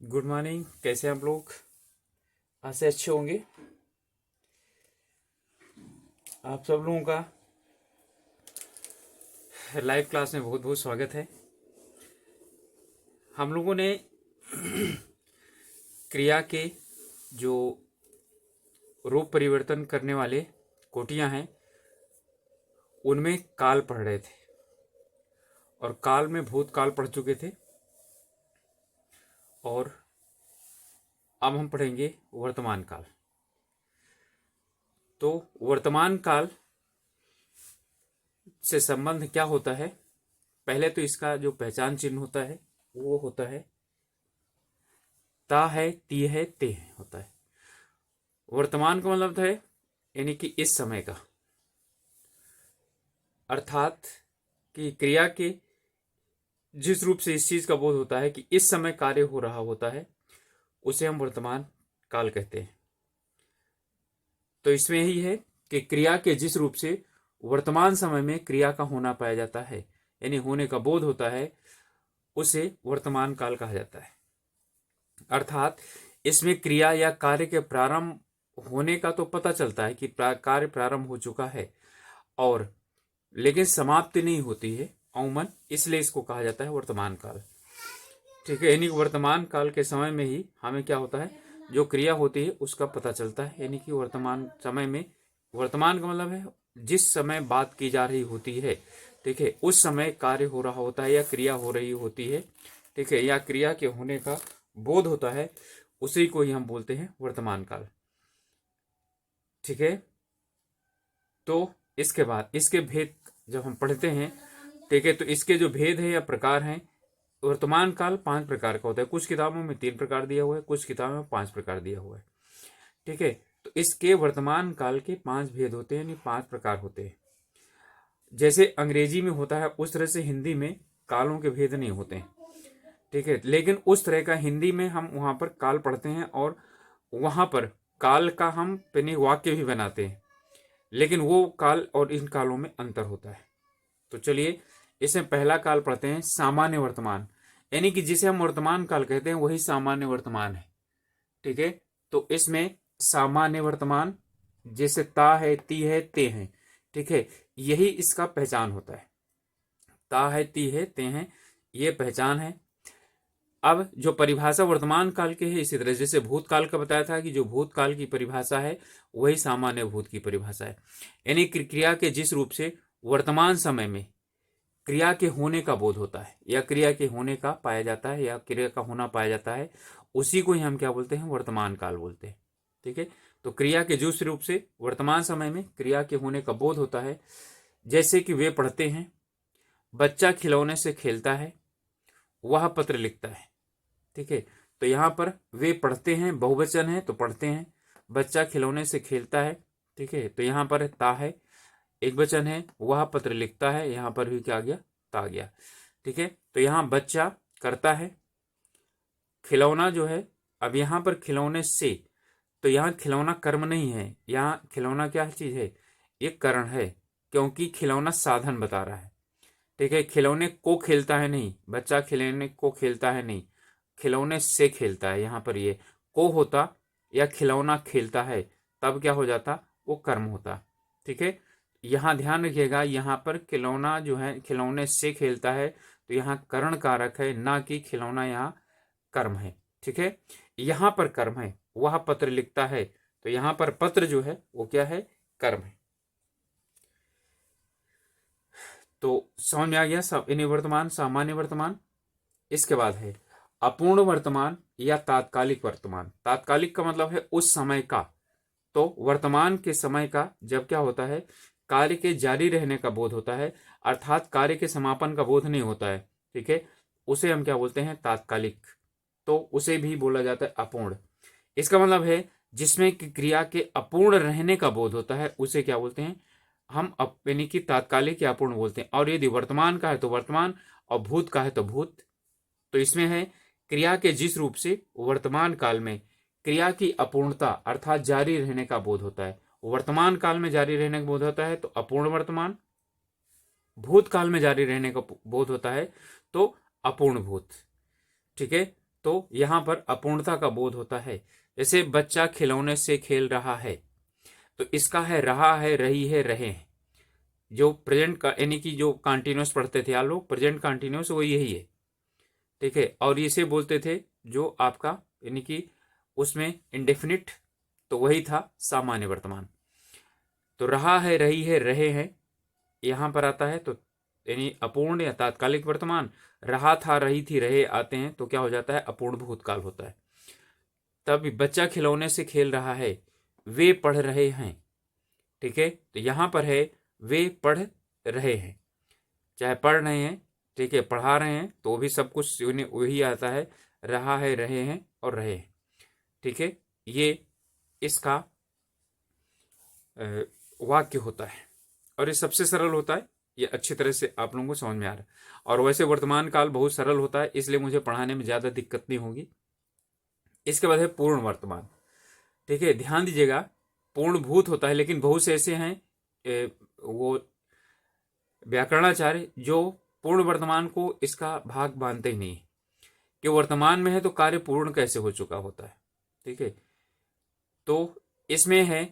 Good morning. कैसे हैं आप लोग? आज से अच्छे होंगे। आप सब लोगों का लाइव क्लास में बहुत बहुत स्वागत है। हम लोगों ने क्रिया के जो रूप परिवर्तन करने वाले कोटियां हैं उनमें काल पढ़ रहे थे और काल में भूतकाल पढ़ चुके थे और अब हम पढ़ेंगे वर्तमान काल। तो वर्तमान काल से संबंध क्या होता है? पहले तो इसका जो पहचान चिन्ह होता है वो होता है ता है, ती है, ते है होता है। वर्तमान का मतलब है यानी कि इस समय का, अर्थात कि क्रिया के जिस रूप से इस चीज का बोध होता है कि इस समय कार्य हो रहा होता है उसे हम वर्तमान काल कहते हैं। तो इसमें यही है कि क्रिया के जिस रूप से वर्तमान समय में क्रिया का होना पाया जाता है यानी होने का बोध होता है उसे वर्तमान काल कहा जाता है। अर्थात इसमें क्रिया या कार्य के प्रारंभ होने का तो पता चलता है कि कार्य प्रारंभ हो चुका है और लेकिन समाप्ति नहीं होती है अमूमन, इसलिए इसको कहा जाता है वर्तमान काल। ठीक है, यानी वर्तमान काल के समय में ही हमें क्या होता है, जो क्रिया होती है उसका पता चलता है। यानी कि वर्तमान समय में, वर्तमान का मतलब है जिस समय बात की जा रही होती है, ठीक है, उस समय कार्य हो रहा होता है या क्रिया हो रही होती है, ठीक है, या क्रिया के होने का बोध होता है, उसी को ही हम बोलते हैं वर्तमान काल। ठीक है, तो इसके बाद इसके भेद जब हम पढ़ते हैं, ठीक है, तो इसके जो भेद है या प्रकार हैं, वर्तमान काल 5 प्रकार का होता है। कुछ किताबों में 3 प्रकार दिया हुआ है, कुछ किताबों में 5 प्रकार दिया हुआ है। ठीक है, तो इसके वर्तमान काल के 5 भेद होते हैं, यानी 5 प्रकार होते हैं। जैसे अंग्रेजी में होता है उस तरह से हिंदी में कालों के भेद नहीं होते हैं। ठीक है, लेकिन उस तरह का हिंदी में हम वहां पर काल पढ़ते हैं और वहां पर काल का हम यानी वाक्य भी बनाते हैं, लेकिन वो काल और इन कालों में अंतर होता है। तो चलिए इसमें पहला काल पढ़ते हैं, सामान्य वर्तमान, यानी कि जिसे हम वर्तमान काल कहते हैं वही सामान्य वर्तमान है। ठीक है, तो इसमें सामान्य वर्तमान जैसे ता है, ती है, ते है, ठीक है, यही इसका पहचान होता है। ता है, ती है, ते हैं, ये पहचान है। अब जो परिभाषा वर्तमान काल के है, इसी तरह जैसे भूतकाल का बताया था कि जो भूतकाल की परिभाषा है वही सामान्य भूत की परिभाषा है। यानी क्रिया के जिस रूप से वर्तमान समय में क्रिया के होने का बोध होता है या क्रिया के होने का पाया जाता है या क्रिया का होना पाया जाता है, उसी को ही हम क्या बोलते हैं, वर्तमान काल बोलते हैं। ठीक है, तो क्रिया के जिस रूप से वर्तमान समय में क्रिया के होने का बोध होता है, जैसे कि वे पढ़ते हैं, बच्चा खिलौने से खेलता है, वह पत्र लिखता है। ठीक है, तो यहाँ पर वे पढ़ते हैं बहुवचन है तो पढ़ते हैं, बच्चा खिलौने से खेलता है, ठीक है, तो यहाँ पर ता है, एक वचन है, वह पत्र लिखता है, यहाँ पर भी क्या गया, ता गया। ठीक है, तो यहाँ बच्चा करता है, खिलौना जो है, अब यहाँ पर खिलौने से, तो यहाँ खिलौना कर्म नहीं है, यहाँ खिलौना क्या चीज है, एक करण है, क्योंकि खिलौना साधन बता रहा है। ठीक है, खिलौने को खेलता है नहीं, बच्चा खिलौने को खेलता है नहीं, खिलौने से खेलता है। यहाँ पर ये को होता या खिलौना खेलता है तब क्या हो जाता, वो कर्म होता। ठीक है, यहाँ ध्यान रखिएगा, यहाँ पर खिलौना जो है खिलौने से खेलता है, तो यहाँ करण कारक है, ना कि खिलौना यहाँ कर्म है। ठीक है, यहाँ पर कर्म है, वह पत्र लिखता है, तो यहाँ पर पत्र जो है वो क्या है, कर्म है। तो समझ में आ गया सब, इन्हें वर्तमान, सामान्य वर्तमान। इसके बाद है अपूर्ण वर्तमान या तात्कालिक वर्तमान। तात्कालिक का मतलब है उस समय का, तो वर्तमान के समय का जब क्या होता है, कार्य के जारी रहने का बोध होता है, अर्थात कार्य के समापन का बोध नहीं होता है। ठीक है, उसे हम क्या बोलते हैं, तात्कालिक। तो उसे भी बोला जाता है अपूर्ण। इसका मतलब है जिसमें क्रिया के अपूर्ण रहने का बोध होता है उसे क्या बोलते हैं, हम यानी कि तात्कालिक या अपूर्ण बोलते हैं। और यदि वर्तमान का है तो वर्तमान और भूत का है तो भूत। तो इसमें है क्रिया के जिस रूप से वर्तमान काल में क्रिया की अपूर्णता अर्थात जारी रहने का बोध होता है, वर्तमान काल में जारी रहने का बोध होता है तो अपूर्ण वर्तमान, भूतकाल में जारी रहने का बोध होता है तो अपूर्ण भूत। ठीक है, तो यहाँ पर अपूर्णता का बोध होता है। जैसे बच्चा खिलौने से खेल रहा है, तो इसका है रहा है, रही है, रहे हैं। जो प्रेजेंट का यानी कि जो कॉन्टिन्यूस पढ़ते थे आप लोग, प्रेजेंट कॉन्टिन्यूस वो यही है, ठीक है। और इसे बोलते थे जो आपका यानी कि उसमें इंडेफिनिट, तो वही था सामान्य वर्तमान। तो रहा है, रही है, रहे हैं यहाँ पर आता है, तो यानी अपूर्ण या तात्कालिक वर्तमान। रहा था, रही थी, रहे आते हैं तो क्या हो जाता है, अपूर्ण भूतकाल होता है। तब बच्चा खिलौने से खेल रहा है, वे पढ़ रहे हैं, ठीक है। तो यहाँ पर है वे पढ़ रहे हैं, चाहे पढ़ रहे हैं, ठीक है, पढ़ा रहे हैं, तो भी सब कुछ वही आता है, रहा है, रहे हैं और रहे हैं, ठीक है। ये इसका वाक्य होता है और ये सबसे सरल होता है। ये अच्छी तरह से आप लोगों को समझ में आ रहा है। और वैसे वर्तमान काल बहुत सरल होता है, इसलिए मुझे पढ़ाने में ज़्यादा दिक्कत नहीं होगी। इसके बाद है पूर्ण वर्तमान, ठीक है। ध्यान दीजिएगा, पूर्ण भूत होता है, लेकिन बहुत से ऐसे हैं वो व्याकरणाचार्य जो पूर्ण वर्तमान को इसका भाग मानते ही नहीं, कि वर्तमान में है तो कार्य पूर्ण कैसे हो चुका होता है, ठीक है। तो इसमें है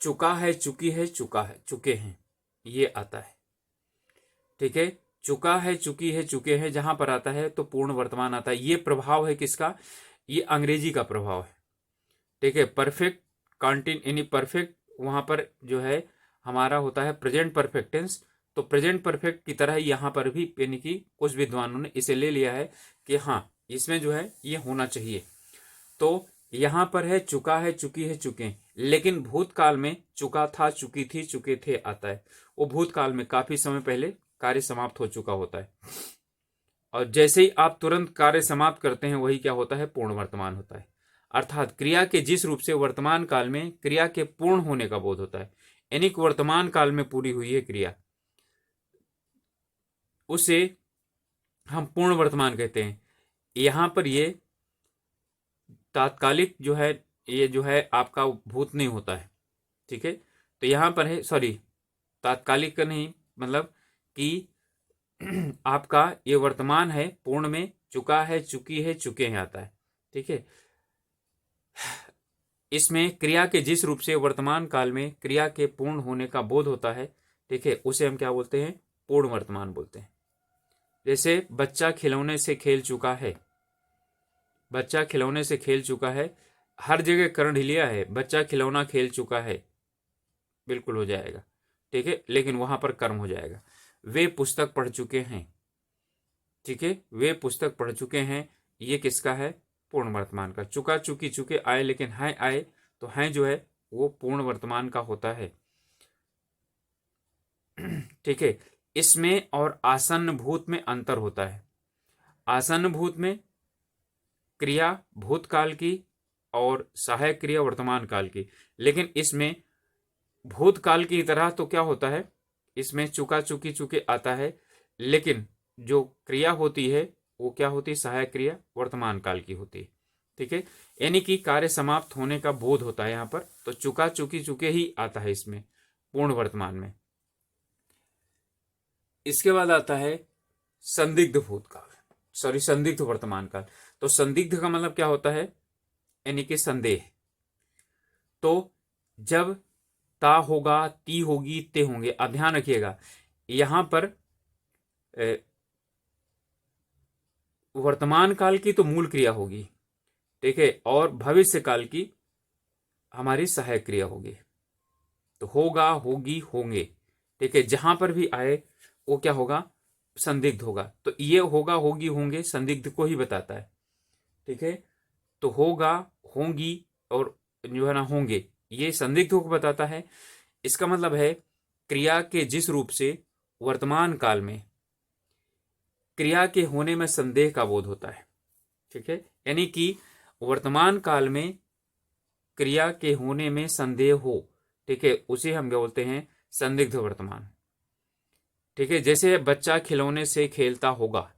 चुका है, चुकी है, चुका है, चुके हैं, ये आता है, ठीक है। चुका है, चुकी है, चुके हैं जहां पर आता है तो पूर्ण वर्तमान आता है। ये प्रभाव है किसका, ये अंग्रेजी का प्रभाव है, ठीक है। परफेक्ट यानी परफेक्ट वहां पर जो है हमारा होता है प्रेजेंट परफेक्ट टेंस, तो प्रेजेंट परफेक्ट की तरह यहाँ पर भी यानी कि कुछ विद्वानों ने इसे ले लिया है कि हाँ इसमें जो है ये होना चाहिए। तो यहाँ पर है चुका है, चुकी है, चुके हैं, लेकिन भूतकाल में चुका था, चुकी थी, चुके थे आता है। वो भूतकाल में काफी समय पहले कार्य समाप्त हो चुका होता है। और जैसे ही आप तुरंत कार्य समाप्त करते हैं वही क्या होता है, पूर्ण वर्तमान होता है। अर्थात क्रिया के जिस रूप से वर्तमान काल में क्रिया के पूर्ण होने का बोध होता है, यानी कि वर्तमान काल में पूरी हुई है क्रिया, उसे हम पूर्ण वर्तमान कहते हैं। यहां पर ये तात्कालिक जो है, ये जो है आपका भूत नहीं होता है, ठीक है। तो यहां पर है, सॉरी तात्कालिक का नहीं, मतलब कि आपका ये वर्तमान है, पूर्ण में चुका है, चुकी है, चुके हैं आता है, ठीक है। इसमें क्रिया के जिस रूप से वर्तमान काल में क्रिया के पूर्ण होने का बोध होता है, ठीक है, उसे हम क्या बोलते हैं, पूर्ण वर्तमान बोलते हैं। जैसे बच्चा खिलौने से खेल चुका है, बच्चा खिलौने से खेल चुका है, हर जगह कर्ण हिलिया है, बच्चा खिलौना खेल चुका है, बिल्कुल हो जाएगा, ठीक है, लेकिन वहां पर कर्म हो जाएगा। वे पुस्तक पढ़ चुके हैं, ठीक है, वे पुस्तक पढ़ चुके हैं, ये किसका है, पूर्ण वर्तमान का। चुका, चुकी, चुके आए, लेकिन हैं आए, तो हैं जो है वो पूर्ण वर्तमान का होता है, ठीक है। इसमें और आसन्न भूत में अंतर होता है। आसन्न भूत में क्रिया भूतकाल की और सहायक क्रिया वर्तमान काल की, लेकिन इसमें भूतकाल की तरह तो क्या होता है, इसमें चुका, चुकी, चुके आता है, लेकिन जो क्रिया होती है वो क्या होती है, सहायक क्रिया वर्तमान काल की होती है, ठीक है। यानी कि कार्य समाप्त होने का बोध होता है यहाँ पर, तो चुका, चुकी, चुके ही आता है इसमें पूर्ण वर्तमान में। इसके बाद आता है संदिग्ध भूतकाल, सॉरी संदिग्ध वर्तमान काल। तो संदिग्ध का मतलब क्या होता है, यानी कि संदेह। तो जब ता होगा, ती होगी, ते होंगे, अब ध्यान रखिएगा यहां पर वर्तमान काल की तो मूल क्रिया होगी, ठीक है, और भविष्य काल की हमारी सहायक क्रिया होगी। तो होगा, होगी, होंगे, ठीक है, जहां पर भी आए वो क्या होगा, संदिग्ध होगा। तो ये होगा, होगी, होंगे संदिग्ध को ही बताता है, ठीक है। तो होगा, होंगी और जो है ना होंगे, ये संदिग्ध को बताता है। इसका मतलब है क्रिया के जिस रूप से वर्तमान काल में क्रिया के होने में संदेह का बोध होता है, ठीक है, यानी कि वर्तमान काल में क्रिया के होने में संदेह हो, ठीक है, उसे हम क्या बोलते हैं, संदिग्ध वर्तमान, ठीक है। जैसे बच्चा खिलौने से खेलता होगा,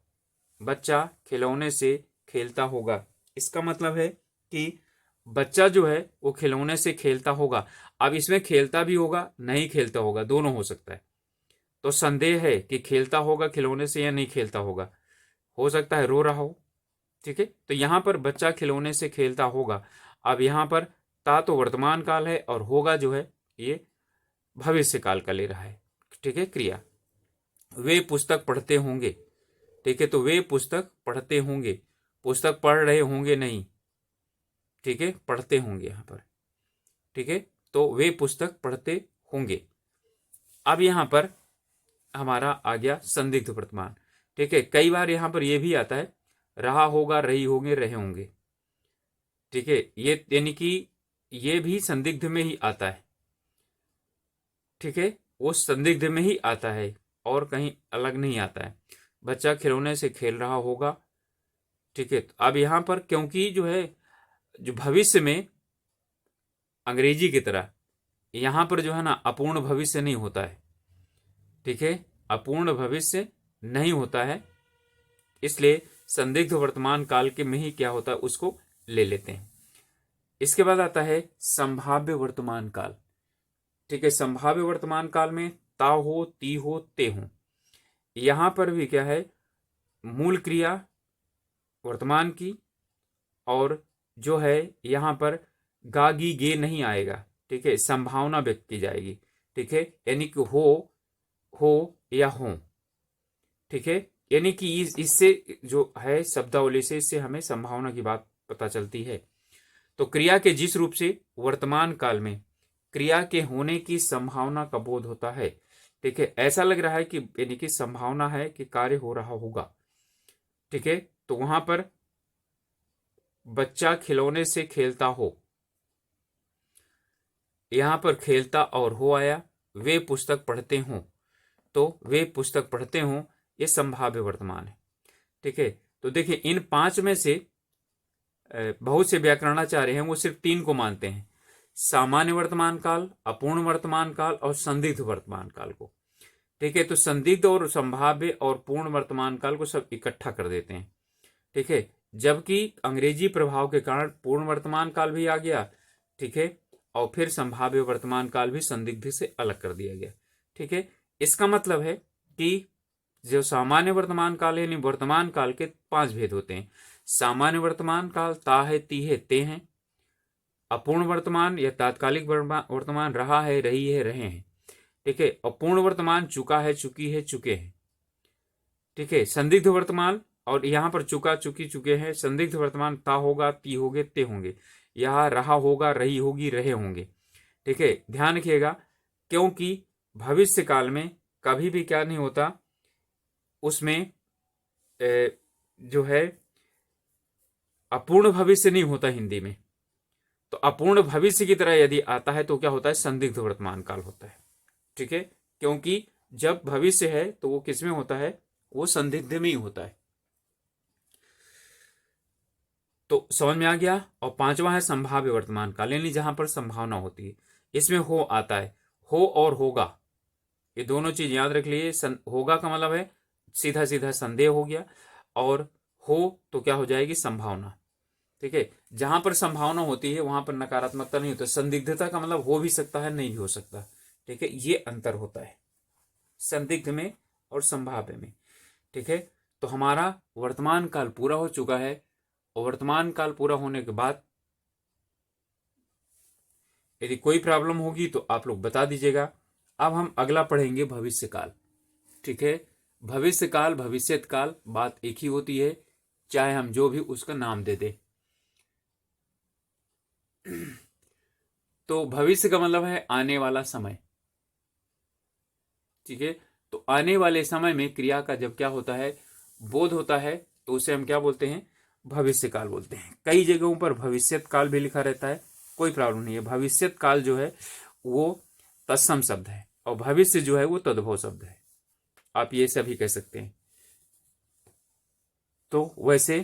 बच्चा खिलौने से खेलता होगा, इसका मतलब है कि बच्चा जो है वो खिलौने से खेलता होगा। अब इसमें खेलता भी होगा, नहीं खेलता होगा, दोनों हो सकता है। तो संदेह है कि खेलता होगा खिलौने से या नहीं खेलता होगा। हो सकता है रो रहा हो, ठीक है। तो यहाँ पर बच्चा खिलौने से खेलता होगा। अब यहाँ पर ता तो वर्तमान काल है और होगा जो है ये भविष्य काल का ले रहा है। ठीक है। क्रिया वे पुस्तक पढ़ते होंगे। ठीक है। तो वे पुस्तक पढ़ते होंगे, पुस्तक पढ़ रहे होंगे नहीं। ठीक है। पढ़ते होंगे यहाँ पर। ठीक है। तो वे पुस्तक पढ़ते होंगे। अब यहाँ पर हमारा आ गया संदिग्ध वर्तमान। ठीक है। कई बार यहाँ पर यह भी आता है रहा होगा, रही होंगे, रहे होंगे। ठीक है। ये यानी कि ये भी संदिग्ध में ही आता है। ठीक है। वो संदिग्ध में ही आता है और कहीं अलग नहीं आता है। बच्चा खिलौने से खेल रहा होगा। ठीक है। अब यहाँ पर क्योंकि जो है जो भविष्य में अंग्रेजी की तरह यहाँ पर जो है ना अपूर्ण भविष्य नहीं होता है। ठीक है। अपूर्ण भविष्य नहीं होता है, इसलिए संदिग्ध वर्तमान काल के में ही क्या होता है उसको ले लेते हैं। इसके बाद आता है संभाव्य वर्तमान काल। ठीक है। संभाव्य वर्तमान काल में ता हो, ती हो, ते हो। यहां पर भी क्या है मूल क्रिया वर्तमान की और जो है यहां पर गा गी गे नहीं आएगा। ठीक है। संभावना व्यक्त की जाएगी। ठीक है। यानी कि हो या हो। ठीक है। यानी कि इससे जो है शब्दावली से इससे हमें संभावना की बात पता चलती है। तो क्रिया के जिस रूप से वर्तमान काल में क्रिया के होने की संभावना का बोध होता है। ठीक है। ऐसा लग रहा है कि यानी कि संभावना है कि कार्य हो रहा होगा। ठीक है। तो वहां पर बच्चा खिलौने से खेलता हो, यहां पर खेलता और हो आया। वे पुस्तक पढ़ते हों, तो वे पुस्तक पढ़ते हों, ये संभाव्य वर्तमान है। ठीक है। तो देखिए इन पांच में से बहुत से व्याकरणाचार्य हैं वो सिर्फ तीन को मानते हैं, सामान्य वर्तमान काल, अपूर्ण वर्तमान काल और संदिग्ध वर्तमान काल को। ठीक है। तो संदिग्ध और संभाव्य और पूर्ण वर्तमान काल को सब इकट्ठा कर देते हैं। ठीक है। जबकि अंग्रेजी प्रभाव के कारण पूर्ण वर्तमान काल भी आ गया। ठीक है। और फिर संभाव्य वर्तमान काल भी संदिग्ध से अलग कर दिया गया। ठीक है। इसका मतलब है कि जो सामान्य वर्तमान काल है यानी वर्तमान काल के पांच भेद होते हैं। सामान्य वर्तमान काल ता है, ती है, ते हैं। अपूर्ण वर्तमान या तात्कालिक वर्तमान रहा है, रही है, रहे हैं। ठीक है। अपूर्ण वर्तमान चुका है, चुकी है, चुके हैं। ठीक है। संदिग्ध वर्तमान और यहां पर चुका, चुकी, चुके हैं। संदिग्ध वर्तमान ता होगा, ती होंगे, ते होंगे। यहां रहा होगा, रही होगी, रहे होंगे। ठीक है। ध्यान रखिएगा क्योंकि भविष्य काल में कभी भी क्या नहीं होता, उसमें जो है अपूर्ण भविष्य नहीं होता हिंदी में। तो अपूर्ण भविष्य की तरह यदि आता है तो क्या होता है संदिग्ध वर्तमान काल होता है। ठीक है। क्योंकि जब भविष्य है तो वो किसमें होता है, वो संदिग्ध में ही होता है। तो समझ में आ गया। और पांचवा है संभाव्य वर्तमान काल यानी जहां पर संभावना होती है। इसमें हो आता है, हो और होगा, ये दोनों चीज याद रख लिए। होगा का मतलब है सीधा सीधा संदेह हो गया, और हो तो क्या हो जाएगी संभावना। ठीक है। जहां पर संभावना होती है वहां पर नकारात्मकता नहीं होती। संदिग्धता का मतलब हो भी सकता है, नहीं भी हो सकता। ठीक है। ये अंतर होता है संदिग्ध में और संभाव्य में। ठीक है। तो हमारा वर्तमान काल पूरा हो चुका है और वर्तमान काल पूरा होने के बाद यदि कोई प्रॉब्लम होगी तो आप लोग बता दीजिएगा। अब हम अगला पढ़ेंगे भविष्य काल। ठीक है। भविष्य काल, भविष्यत काल, बात एक ही होती है, चाहे हम जो भी उसका नाम दे दे। तो भविष्य का मतलब है आने वाला समय। ठीक है। तो आने वाले समय में क्रिया का जब क्या होता है बोध होता है तो उसे हम क्या बोलते हैं, भविष्य काल बोलते हैं। कई जगहों पर भविष्यत काल भी लिखा रहता है, कोई प्रॉब्लम नहीं है। भविष्यत काल जो है वो तत्सम शब्द है और भविष्य जो है वो तद्भव शब्द है, आप ये सभी कह सकते हैं। तो वैसे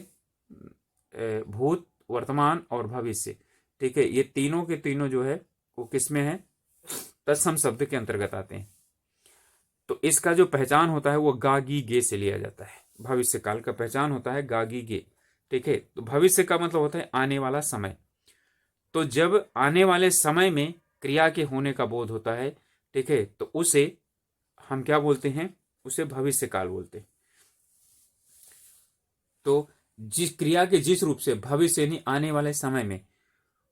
भूत, वर्तमान और भविष्य, ठीक है, ये तीनों के तीनों जो है वो किसमें है, तत्सम शब्द के अंतर्गत आते हैं। तो इसका जो पहचान होता है वो गागी गे से लिया जाता है। भविष्य काल का पहचान होता है गागी गे। ठीक है। तो भविष्य का मतलब होता है आने वाला समय। तो जब आने वाले समय में क्रिया के होने का बोध होता है, ठीक है, तो उसे हम क्या बोलते हैं, उसे भविष्य काल बोलते हैं। तो जिस क्रिया के जिस रूप से भविष्य यानी आने वाले समय में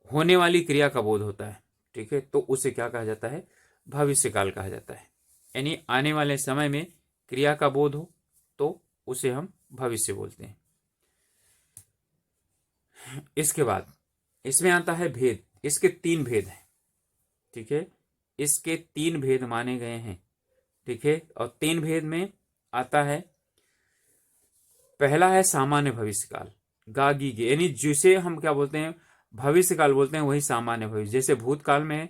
होने वाली क्रिया का बोध होता है, ठीक है, तो उसे क्या कहा जाता है? भविष्य काल कहा जाता है। यानी आने वाले समय में क्रिया का बोध हो तो उसे हम भविष्य बोलते हैं। इसके बाद इसमें आता है भेद। इसके 3 भेद हैं, ठीक है, इसके 3 भेद माने गए हैं, ठीक है। और 3 भेद में आता है, पहला है सामान्य भविष्य काल, गागी गे, यानी जिसे हम क्या बोलते हैं? भविष्य काल बोलते हैं, वही सामान्य भविष्य। जैसे भूतकाल में है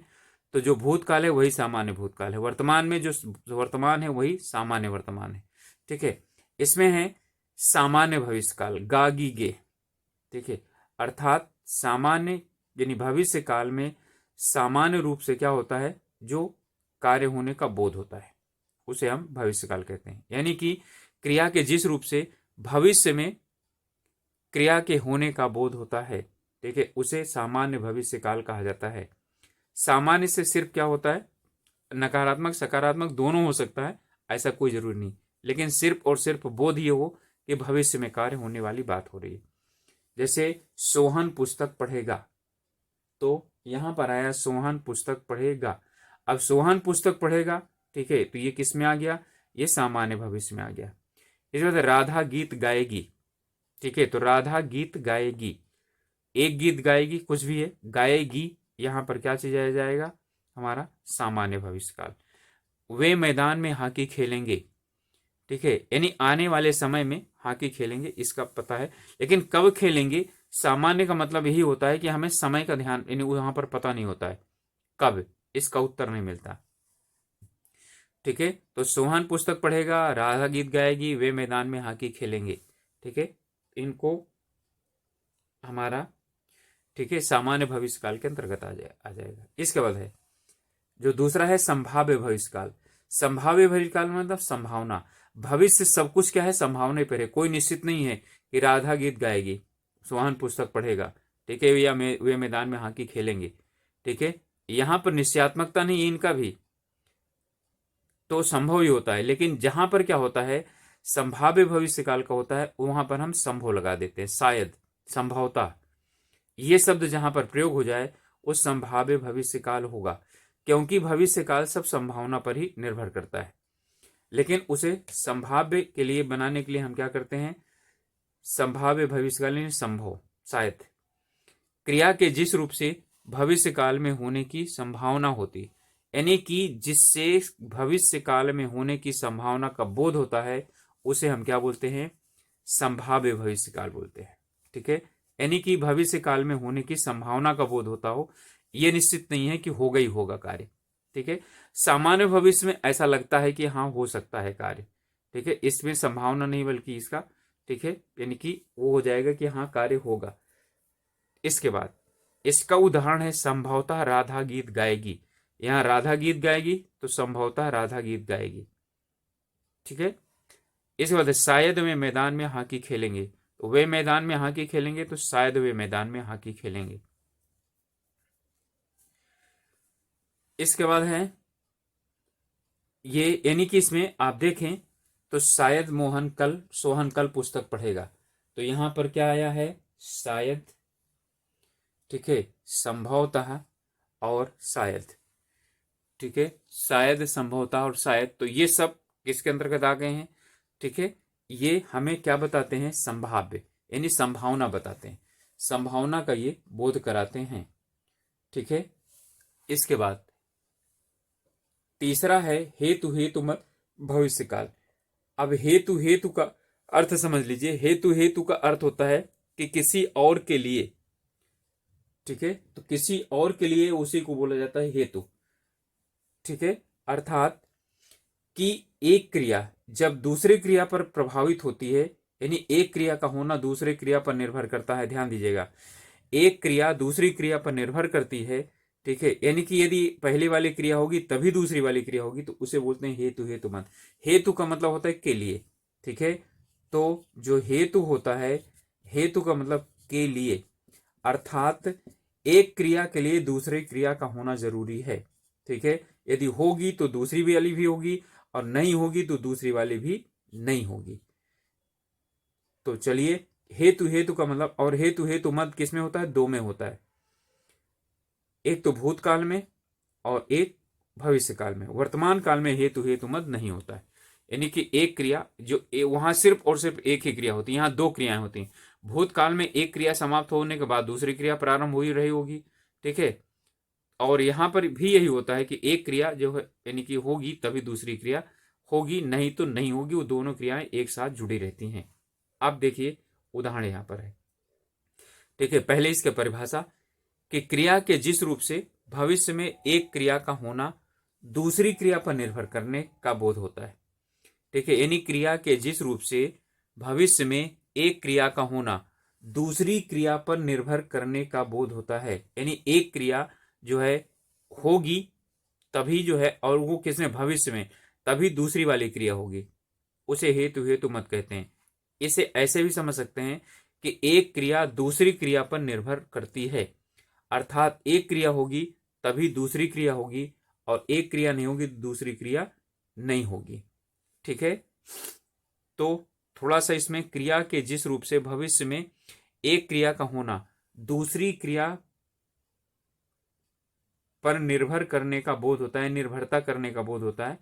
तो जो भूतकाल है वही सामान्य भूतकाल है, वर्तमान में जो वर्तमान है वही सामान्य वर्तमान है, ठीक है। इसमें है सामान्य भविष्य काल, गागी गे, ठीक है। अर्थात सामान्य यानी भविष्य काल में सामान्य रूप से क्या होता है? जो कार्य होने का बोध होता है उसे हम भविष्य काल कहते हैं। यानी कि क्रिया के जिस रूप से भविष्य में क्रिया के होने का बोध होता है, ठीक है, उसे सामान्य भविष्य काल कहा जाता है। सामान्य से सिर्फ क्या होता है? नकारात्मक सकारात्मक दोनों हो सकता है, ऐसा कोई जरूरी नहीं, लेकिन सिर्फ और सिर्फ बोध ये हो कि भविष्य में कार्य होने वाली बात हो रही है। जैसे सोहन पुस्तक पढ़ेगा, तो यहां पर आया सोहन पुस्तक पढ़ेगा। अब सोहन पुस्तक पढ़ेगा, ठीक है, तो ये किस में आ गया? ये सामान्य भविष्य में आ गया। इसके बाद राधा गीत गाएगी, ठीक है, तो राधा गीत गाएगी, एक गीत गाएगी, कुछ भी है, गाएगी, यहां पर क्या चीज आ जाएगा? हमारा सामान्य भविष्य काल। वे मैदान में हॉकी खेलेंगे, ठीक है, यानी आने वाले समय में हॉकी खेलेंगे, इसका पता है, लेकिन कब खेलेंगे? सामान्य का मतलब यही होता है कि हमें समय का ध्यान यानी वहां पर पता नहीं होता है कब, इसका उत्तर नहीं मिलता, ठीक है। तो सोहन पुस्तक पढ़ेगा, राधा गीत गाएगी, वे मैदान में हॉकी खेलेंगे, ठीक है, इनको हमारा, ठीक है, सामान्य भविष्य काल के अंतर्गत आ जाएगा। इसके बाद है जो दूसरा है संभाव्य भविष्य काल। संभाव्य भविष्य काल मतलब संभावना, भविष्य सब कुछ क्या है? संभावना पर है, कोई निश्चित नहीं है कि राधा गीत गाएगी, सोहन पुस्तक पढ़ेगा, ठीक है, या वे मैदान में हॉकी खेलेंगे, ठीक है। यहां पर निश्चयात्मकता नहीं है इनका भी, तो संभव ही होता है, लेकिन जहां पर क्या होता है? संभाव्य भविष्य काल का होता है, वहां पर हम संभव लगा देते हैं, शायद, संभवता, ये शब्द जहां पर प्रयोग हो जाए वो संभाव्य भविष्य काल होगा, क्योंकि भविष्य काल सब संभावना पर ही निर्भर करता है। लेकिन उसे संभाव्य के लिए बनाने के लिए हम क्या करते हैं? संभाव्य भविष्य काल यानी संभव, शायद, क्रिया के जिस रूप से भविष्य काल में होने की संभावना होती, यानी कि जिससे भविष्य काल में होने की संभावना का बोध होता है, उसे हम क्या बोलते हैं? संभाव्य भविष्य काल बोलते हैं, ठीक है। यानी कि भविष्य काल में होने की संभावना का बोध होता हो, यह निश्चित नहीं है कि होगा ही होगा कार्य, ठीक है। सामान्य भविष्य में ऐसा लगता है कि हाँ हो सकता है कार्य, ठीक है, इसमें संभावना नहीं बल्कि इसका, ठीक है, यानी कि वो हो जाएगा कि हाँ कार्य होगा। इसके बाद इसका उदाहरण है संभवतः राधा गीत गाएगी। यहां राधा गीत गाएगी तो संभवतः राधा गीत गाएगी, ठीक है। इसके बाद शायद वे मैदान में हॉकी खेलेंगे, तो वे मैदान में हॉकी खेलेंगे तो शायद वे मैदान में हॉकी खेलेंगे। इसके बाद है ये, यानी कि इसमें आप देखें तो शायद सोहन कल पुस्तक पढ़ेगा, तो यहां पर क्या आया है? शायद, ठीक है, संभवतः और शायद, ठीक है, शायद, संभवतः और शायद, तो ये सब किसके अंतर्गत आ गए हैं? ठीक है, ये हमें क्या बताते हैं? संभाव्य यानी संभावना बताते हैं, संभावना का ये बोध कराते हैं, ठीक है। इसके बाद तीसरा है हेतु हेतु मत भविष्य काल। अब हेतु हेतु का अर्थ समझ लीजिए। हेतु हेतु का अर्थ होता है कि किसी और के लिए, ठीक है, तो किसी और के लिए उसी को बोला जाता है हेतु, ठीक है। अर्थात कि एक क्रिया जब दूसरी क्रिया पर प्रभावित होती है, यानी एक क्रिया का होना दूसरी क्रिया पर निर्भर करता है, ध्यान दीजिएगा, एक क्रिया दूसरी क्रिया पर निर्भर करती है, ठीक है, यानी कि यदि पहली वाली क्रिया होगी तभी दूसरी वाली क्रिया होगी, तो उसे बोलते हैं हेतु हेतु मत। हेतु का मतलब होता है के लिए, ठीक है, तो जो हेतु होता है, हेतु का मतलब के लिए, अर्थात एक क्रिया के लिए दूसरी क्रिया का होना जरूरी है, ठीक है। यदि होगी तो दूसरी वाली भी होगी और नहीं होगी तो दूसरी वाली भी नहीं होगी। तो चलिए, हेतु हेतु का मतलब, और हेतु हेतु मत किस में होता है? दो में होता है, एक तो भूतकाल में और एक भविष्य काल में। वर्तमान काल में हेतु हेतु मत नहीं होता है, यानी कि एक क्रिया जो वहां सिर्फ और सिर्फ एक ही क्रिया होती है, यहाँ दो क्रियाएं होती हैं। भूतकाल में एक क्रिया समाप्त होने के बाद दूसरी क्रिया प्रारंभ हो ही रही होगी, ठीक है। और यहाँ पर भी यही होता है कि एक क्रिया जो है यानी कि होगी तभी दूसरी क्रिया होगी, नहीं तो नहीं होगी। वो दोनों क्रियाएं एक साथ जुड़ी रहती हैं। अब देखिए उदाहरण यहाँ पर है, ठीक है। पहले इसके परिभाषा कि क्रिया के जिस रूप से भविष्य में एक क्रिया का होना दूसरी क्रिया पर निर्भर करने का बोध होता है, ठीक है। यानी क्रिया के जिस रूप से भविष्य में एक क्रिया का होना दूसरी क्रिया पर निर्भर करने का बोध होता है, यानी एक क्रिया जो है होगी तभी जो है, और वो किसमें? भविष्य में, तभी दूसरी वाली क्रिया होगी, उसे हेतु हेतु मत कहते हैं। इसे ऐसे भी समझ सकते हैं कि एक क्रिया दूसरी क्रिया पर निर्भर करती है, अर्थात एक क्रिया होगी तभी दूसरी क्रिया होगी, और एक क्रिया नहीं होगी तो दूसरी क्रिया नहीं होगी, ठीक है। तो थोड़ा सा इसमें क्रिया के जिस रूप से भविष्य में एक क्रिया का होना दूसरी क्रिया पर निर्भर करने का बोध होता है, निर्भरता करने का बोध होता है,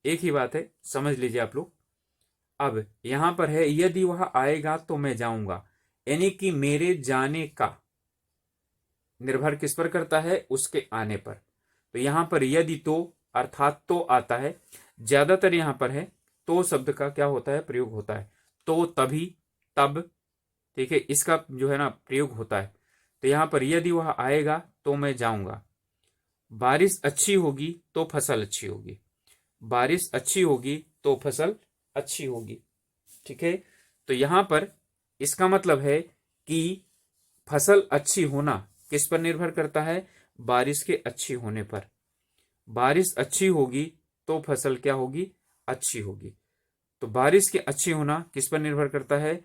एक ही बात है, समझ लीजिए आप लोग। अब यहां पर है यदि वह आएगा तो मैं जाऊंगा, यानी कि मेरे जाने का निर्भर किस पर करता है? उसके आने पर। तो यहां पर यदि तो अर्थात तो आता है, ज्यादातर यहां पर है तो शब्द का क्या होता है? प्रयोग होता है। तो तभी, तब, ठीक है, इसका जो है ना प्रयोग होता है। तो यहां पर यदि वह आएगा तो मैं जाऊंगा, बारिश अच्छी होगी तो फसल अच्छी होगी, बारिश अच्छी होगी तो फसल अच्छी होगी, ठीक है। तो यहां पर इसका मतलब है कि फसल अच्छी होना किस पर निर्भर करता है? बारिश के अच्छी होने पर। बारिश अच्छी होगी तो फसल क्या होगी? अच्छी होगी। तो बारिश के अच्छी होना किस पर निर्भर करता है?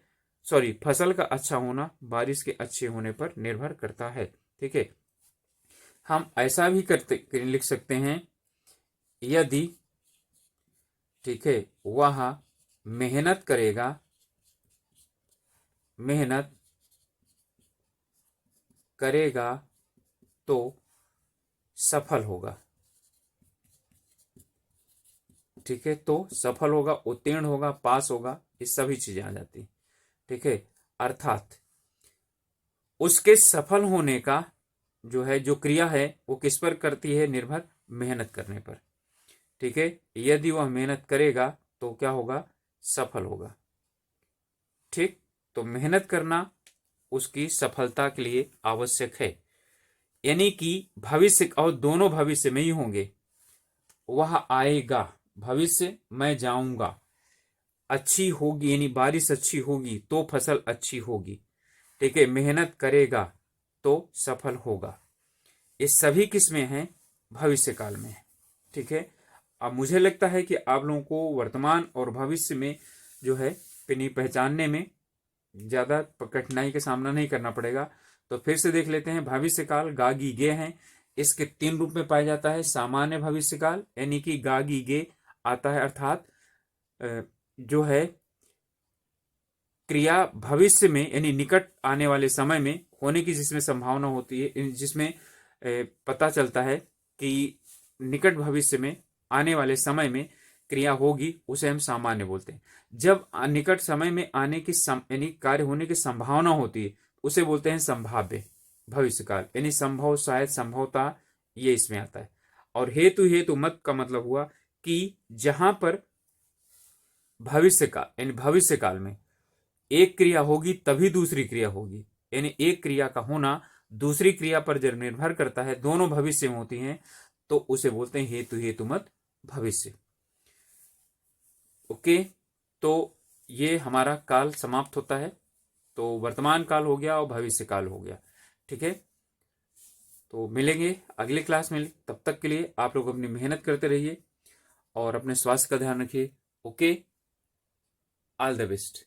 सॉरी, फसल का अच्छा होना बारिश के अच्छे होने पर निर्भर करता है, ठीक है। हम ऐसा भी लिख सकते हैं यदि, ठीक है, वह मेहनत करेगा, मेहनत करेगा तो सफल होगा, ठीक है। तो सफल होगा, उत्तीर्ण होगा, पास होगा, ये सभी चीजें आ जाती, ठीक है। अर्थात उसके सफल होने का जो है, जो क्रिया है वो किस पर करती है? निर्भर, मेहनत करने पर, ठीक है। यदि वह मेहनत करेगा तो क्या होगा? सफल होगा, ठीक। तो मेहनत करना उसकी सफलता के लिए आवश्यक है, यानी कि भविष्य, और दोनों भविष्य में ही होंगे। वह आएगा, भविष्य, मैं जाऊंगा, अच्छी होगी यानी बारिश अच्छी होगी तो फसल अच्छी होगी, ठीक है। मेहनत करेगा तो सफल होगा, ये सभी किसमें हैं? भविष्य काल में, ठीक है। अब मुझे लगता है कि आप लोगों को वर्तमान और भविष्य में जो है इन्हें पहचानने में ज्यादा कठिनाई का सामना नहीं करना पड़ेगा। तो फिर से देख लेते हैं। भविष्य काल गागी गे हैं, इसके तीन रूप में पाया जाता है। सामान्य भविष्य काल यानी कि गागी गे आता है, अर्थात जो है क्रिया भविष्य में यानी निकट आने वाले समय में होने की जिसमें संभावना होती है, जिसमें पता चलता है कि निकट भविष्य में आने वाले समय में क्रिया होगी, उसे हम सामान्य बोलते हैं। जब निकट समय में आने की यानी कार्य होने की संभावना होती है, उसे बोलते हैं संभाव्य भविष्य काल, यानी संभव, शायद, संभवता, ये इसमें आता है। और हेतु हेतु मत का मतलब हुआ कि जहां पर भविष्य काल यानी भविष्य काल में एक क्रिया होगी तभी दूसरी क्रिया होगी, यानी एक क्रिया का होना दूसरी क्रिया पर जब निर्भर करता है, दोनों भविष्य में होती हैं, तो उसे बोलते हैं हेतु हेतु मत भविष्य। ओके, तो ये हमारा काल समाप्त होता है। तो वर्तमान काल हो गया और भविष्य काल हो गया, ठीक है। तो मिलेंगे अगले क्लास में, तब तक के लिए आप लोग अपनी मेहनत करते रहिए और अपने स्वास्थ्य का ध्यान रखिए। Okay, all the best.